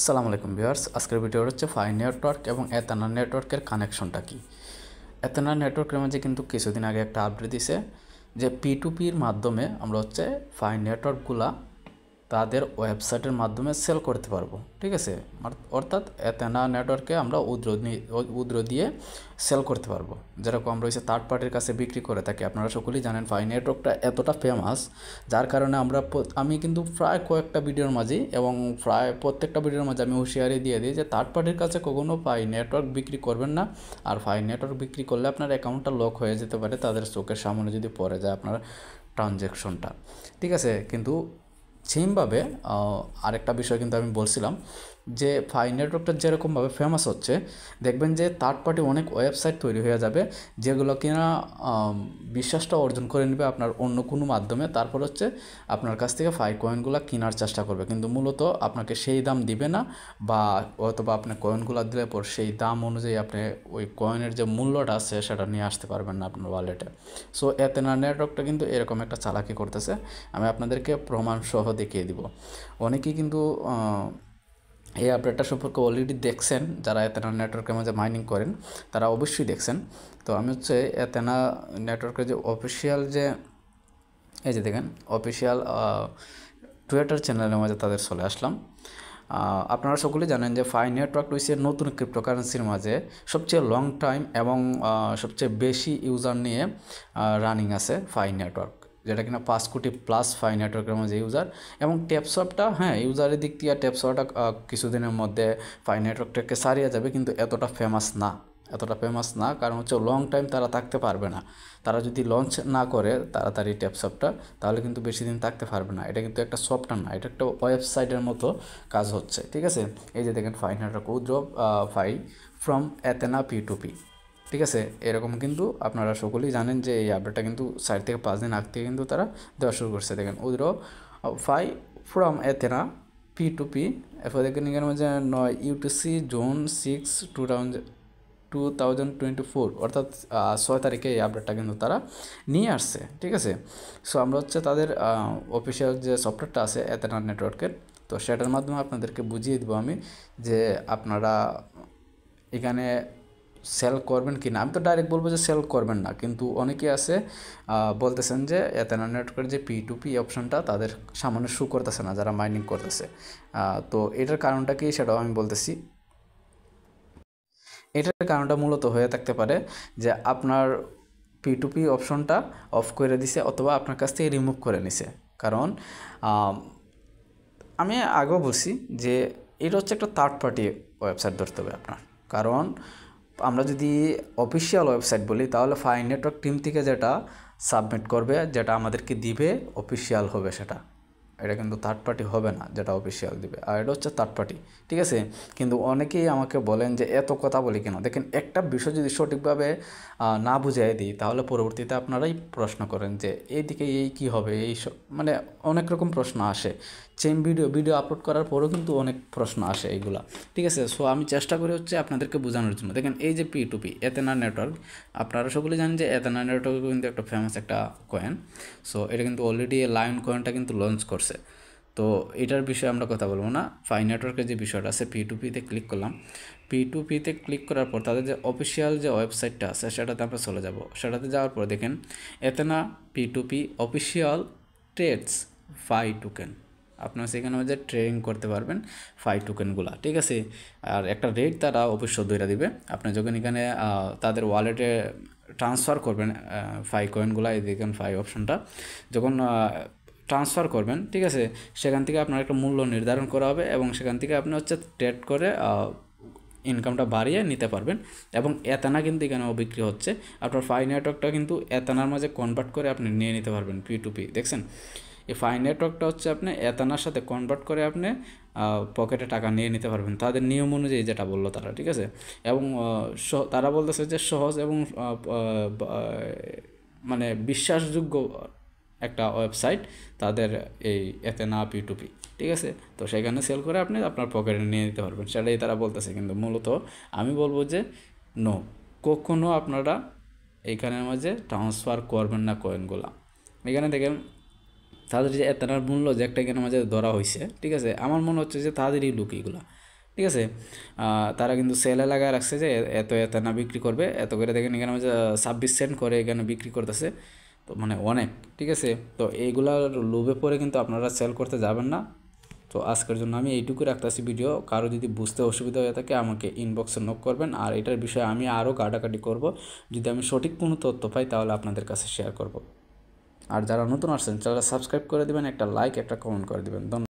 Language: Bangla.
আসসালামু আলাইকুম ভিউয়ার্স, আজকের ভিডিও হচ্ছে ফাই নেটওয়ার্ক এবং এথানা নেটওয়ার্কের কানেকশনটা কি। এথানা নেটওয়ার্কের মাঝে কিন্তু কিছুদিন আগে একটা আপডেট দিছে যে P2P-র মাধ্যমে আমরা হচ্ছে ফাই নেটওয়ার্কগুলা তাদের ওয়েবসাইটের মাধ্যমে সেল করতে পারবো। ঠিক আছে, অর্থাৎ এথানা নেটওয়ার্কে আমরা উদ্র দিয়ে সেল করতে পারবো, যেরকম আমরা হচ্ছে থার্ড পার্টির কাছে বিক্রি করে থাকি। আপনারা সকলেই জানেন ফাই নেটওয়ার্কটা এতটা ফেমাস, যার কারণে আমি কিন্তু প্রায় কয়েকটা ভিডিওর মাঝেই এবং প্রায় প্রত্যেকটা ভিডিওর মাঝে আমি হুঁশিয়ারি দিয়ে দিই যে থার্ড পার্টির কাছে কখনো ফাই নেটওয়ার্ক বিক্রি করবেন না। আর ফাই নেটওয়ার্ক বিক্রি করলে আপনার অ্যাকাউন্টটা লক হয়ে যেতে পারে তাদের চোখের সামনে যদি পড়ে যায় আপনার ট্রানজ্যাকশনটা। ঠিক আছে, কিন্তু সেমভাবে আরেকটা বিষয় কিন্তু আমি বলছিলাম যে ফাই নেটওয়ার্কটা যেরকমভাবে ফেমাস হচ্ছে, দেখবেন যে থার্ড পার্টি অনেক ওয়েবসাইট তৈরি হয়ে যাবে যেগুলো কিনা বিশ্বাসটা অর্জন করে নেবে আপনার অন্য কোনো মাধ্যমে, তারপর হচ্ছে আপনার কাছ থেকে ফাই কয়েনগুলো কেনার চেষ্টা করবে, কিন্তু মূলত আপনাকে সেই দাম দিবে না, বা অথবা আপনি কয়েনগুলো দিলে পর সেই দাম অনুযায়ী আপনি ওই কয়েনের যে মূল্যটা আছে সেটা নিয়ে আসতে পারবেন না আপনার ওয়ালেটে। সো এথেনা নেটওয়ার্কটা কিন্তু এরকম একটা চালাকি করতেছে, আমি আপনাদেরকে প্রমাণ সহ দেখিয়ে দিব। অনেকেই কিন্তু এই আপডেটটা সম্পর্কে অলরেডি দেখছেন, যারা এথেনা নেটওয়ার্কের মাঝে মাইনিং করেন তারা অবশ্যই দেখছেন। তো আমি হচ্ছে এথেনা নেটওয়ার্কের যে অফিসিয়াল যে এই যে দেখেন অফিসিয়াল টুইটার চ্যানেলের মাঝে তাদের চলে আসলাম। আপনারা সকলেই জানেন যে ফাই নেটওয়ার্ক রয়েছে নতুন ক্রিপ্টোকারেন্সির মাঝে সবচেয়ে লং টাইম এবং সবচেয়ে বেশি ইউজার নিয়ে রানিং আছে ফাই নেটওয়ার্ক, যেটা কিনা 5 কোটি প্লাস ফাই নেটওয়ার্কের মাঝে ইউজার। এবং ট্যাপসপটা ইউজারের দিক থেকে ট্যাপসপটা কিছুদিনের মধ্যে ফাই নেটওয়ার্কটাকে সারিয়ে যাবে, কিন্তু এতটা ফেমাস না, কারণ হচ্ছে লং টাইম তারা থাকতে পারবে না। তারা যদি লঞ্চ না করে তাড়াতাড়ি ট্যাপসপটা, তাহলে কিন্তু বেশি দিন থাকতে পারবে না। এটা কিন্তু একটা সফটওয়্যার না, এটা একটা ওয়েবসাইটের মতো কাজ হচ্ছে। ঠিক আছে, এই যে দেখেন Pi network withdraw Pi from Athena P2P। ঠিক আছে, এরকম কিন্তু আপনারা সকলেই জানেন যে এই আপডেটটা কিন্তু 4 থেকে 5 দিন আগ থেকে কিন্তু তারা দেওয়া শুরু করছে। দেখেন withdraw Pi from Athena P2P, এরপর দেখেন এখানে মধ্যে 9 UTC জুন 6 2024, অর্থাৎ 6 তারিখে এই আপডেটটা কিন্তু তারা নিয়ে আসছে। ঠিক আছে, সো আমরা হচ্ছে তাদের অফিসিয়াল যে সফটওয়্যারটা আছে এথেনা নেটওয়ার্কের, তো সেটার মাধ্যমে আপনাদেরকে বুঝিয়ে দেবো আমি যে আপনারা এখানে সেল করবেন কি না। আমি তো ডাইরেক্ট বলবো যে সেল করবেন না, কিন্তু অনেকে আছে বলতেছেন যে এথেনা নেটওয়ার্কের যে P2P অপশনটা তাদের সামনে শো করতেছে না যারা মাইনিং করতেছে। তো এটার কারণটা কি সেটাও আমি বলতেছি। এটার কারণটা মূলত হয়ে থাকতে পারে যে আপনার P2P অপশনটা অফ করে দিছে অথবা আপনার কাছ থেকে রিমুভ করে নিছে। কারণ আমি আগেও বলছি যে এটা হচ্ছে একটা থার্ড পার্টি ওয়েবসাইট ধরতে হবে আপনার। কারণ আমরা যদি অফিসিয়াল ওয়েবসাইট বলি তাহলে ফাই নেটওয়ার্ক টিম থেকে যেটা সাবমিট করবে, যেটা আমাদেরকে দিবে অফিসিয়াল হবে সেটা। এটা কিন্তু থার্ড পার্টি হবে না যেটা অফিসিয়াল দিবে, আর এটা হচ্ছে থার্ড পার্টি। ঠিক আছে, কিন্তু অনেকেই আমাকে বলেন যে এত কথা বলি কেন। দেখেন, একটা বিষয় যদি সঠিকভাবে না বুঝিয়ে দিই তাহলে পরবর্তীতে আপনারাই প্রশ্ন করেন যে এইদিকে এই কী হবে, এই মানে অনেক রকম প্রশ্ন আসে। সেম ভিডিও আপলোড করার পরেও কিন্তু অনেক প্রশ্ন আসে এইগুলা। ঠিক আছে, সো আমি চেষ্টা করি হচ্ছে আপনাদেরকে বোঝানোর জন্য। দেখেন এই যে P2P এথেনা নেটওয়ার্ক, আপনারা সকলেই জানেন যে এথেনা নেটওয়ার্ক কিন্তু একটা ফেমাস একটা কয়েন। সো এটা কিন্তু অলরেডি লায়ন কয়েনটা কিন্তু লঞ্চ করছে। তো এটার বিষয়ে আমরা কথা বলবো না। ফাই নেটওয়ার্কের যে বিষয়টা আছে P2P-তে ক্লিক করলাম। P2P-তে ক্লিক করার পর তাদের যে অফিসিয়াল যে ওয়েবসাইটটা আছে সেটাতে আমরা চলে যাব। সেটাতে যাওয়ার পর দেখেন Athena P2P official trades Pi token, আপনারা সেখানে মধ্যে ট্রেডিং করতে পারবেন ফাই টোকেনগুলো। ঠিক আছে, আর একটা রেট তারা অবশ্য দইরা দিবে। আপনি যখন এখানে তাদের ওয়ালেটে ট্রান্সফার করবেন ফাই কয়েনগুলো, এই দেখেন ফাই অপশনটা যখন ট্রান্সফার করবেন, ঠিক আছে, সেখান থেকে আপনার একটা মূল্য নির্ধারণ করা হবে এবং সেখান থেকে আপনি হচ্ছে ট্রেড করে ইনকামটা বাড়িয়ে নিতে পারবেন। এবং এথানা কিন্তু এখানেও বিক্রি হচ্ছে। আপনার ফাই নেটওয়ার্কটা কিন্তু এথানার মাঝে কনভার্ট করে আপনি নিয়ে নিতে পারবেন P2P। দেখছেন, এই ফাই নেটওয়ার্কটা হচ্ছে আপনি এথানার সাথে কনভার্ট করে আপনি পকেটে টাকা নিয়ে নিতে পারবেন তাদের নিয়ম অনুযায়ী, যেটা বললো তারা। ঠিক আছে, এবং তারা বলতেছে যে সহজ এবং মানে বিশ্বাসযোগ্য একটা ওয়েবসাইট তাদের এই এথেনা P2P। ঠিক আছে, তো সেখানে সেল করে আপনি আপনার পকেটে নিয়ে নিতে পারবেন, সেটাই তারা বলতেছে। কিন্তু মূলত আমি বলবো যে নো, কখনও আপনারা এইখানের মাঝে ট্রান্সফার করবেন না কয়েনগুলো। এখানে দেখেন তাদের যে এতটার মূল্য যে একটা এখানে মাঝে ধরা হয়েছে। ঠিক আছে, আমার মনে হচ্ছে যে তাদেরই লুক এইগুলো। ঠিক আছে। তারা কিন্তু সেলে লাগায় রাখছে যে এত না বিক্রি করবে, এত করে দেখেন এখানে 26 সেন্ট করে এখানে বিক্রি করতেছে, তো মানে অনেক। ঠিক আছে, তো এইগুলার লোভে পড়ে কিন্তু আপনারা সেল করতে যাবেন না। তো আজকের জন্য আমি এইটুকু রাখতেছি ভিডিও। কারো যদি বুঝতে অসুবিধা হয়ে থাকে আমাকে ইনবক্সে নক করবেন, আর এটার বিষয়ে আমি আরও কাটাকাটি করব। যদি আমি সঠিক কোনো তথ্য পাই তাহলে আপনাদের কাছে শেয়ার করব। আর যারা নতুন আসছেন চ্যানেলটা সাবস্ক্রাইব করে দেবেন, একটা লাইক একটা কমেন্ট করে দেবেন। ধন্যবাদ।